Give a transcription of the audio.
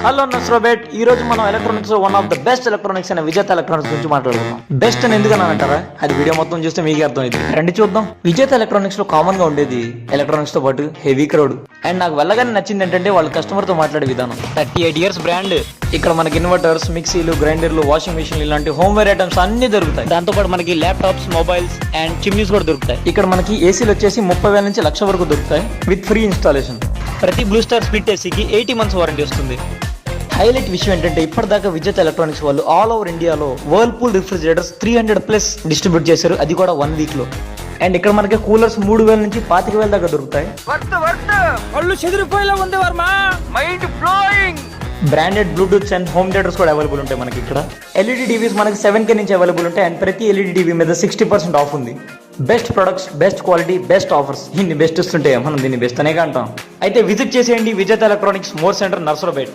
Hello నస్రోబేట్. ఈ రోజు మనం ఎలక్ట్రానిక్స్ లో one of the best electronics అనే విజేత ఎలక్ట్రానిక్స్ గురించి మాట్లాడుకుందాం. బెస్ట్ అని ఎందుకని అంటారా? అది వీడియో మొత్తం చూస్తే మీకే అర్థమైంది. రండి చూద్దాం. విజేత ఎలక్ట్రానిక్స్ లో కామన్ గా ఉండేది ఎలక్ట్రానిక్స్ తో పాటు హెవీ క్రౌడ్. అండ్ నాకు వెళ్ళగానే నచ్చింది ఏంటంటే వాళ్ళ కస్టమర్ తో మాట్లాడే విధానం. 38 years బ్రాండ్. ఇక్కడ మనకి ఇన్వర్టర్స్, మిక్సీలు, గ్రైండర్లు, వాషింగ్ మిషన్లు ఇలాంటి హోమ్వేర్ ఐటమ్స్ అన్ని దొరుకుతాయి. దాంతో పాటు మనకి ల్యాప్టాప్స్, మొబైల్స్ అండ్ చిమ్నీస్ కూడా దొరుకుతాయి. ఇక్కడ మనకి ఏసీలు వచ్చేసి 30,000 నుంచి 1,00,000 వరకు దొరుకుతాయి విత్ ఫ్రీ ఇన్స్టాలేషన్. ప్రతి బ్లూ స్టార్ స్ప్లిట్ ఏసీకి 80 months వారంటీ వస్తుంది. హైలైట్ విషయం ఏంటంటే ఇప్పటిదాకా విజేత ఎలక్ట్రానిక్స్ వాళ్ళు ఆల్ ఓవర్ ఇండియాలో వర్ల్పూల్ రిఫ్రిజిరేటర్స్ 300+ డిస్ట్రిబ్యూట్ చేశారు, అది కూడా 1 week లో. అండ్ ఇక్కడ మనకి కూలర్స్ 3,000 నుంచి 25,000 దాకా దొరుకుతాయి. Branded Bluetooths and home theatres కూడా అవైలబుల్ ఉంటాయి మనకి ఇక్కడ. ఎల్ఈడి టీవీస్ మనకి 7K నుంచి అవైలబుల్ ఉంటాయి. అండ్ ప్రతి ఎల్ఈడి టీవీ మీద 60% ఆఫ్ ఉంది. Best products, best quality, best offers. ఇన్ని బెస్ట్ ఇస్తుంటే మనం దీన్ని బెస్ట్ అనేగా అంటాం. అయితే విజిట్ చేసేయండి విజేత ఎలక్ట్రానిక్స్ మోర్ సెంటర్, నర్సరావుపేట్.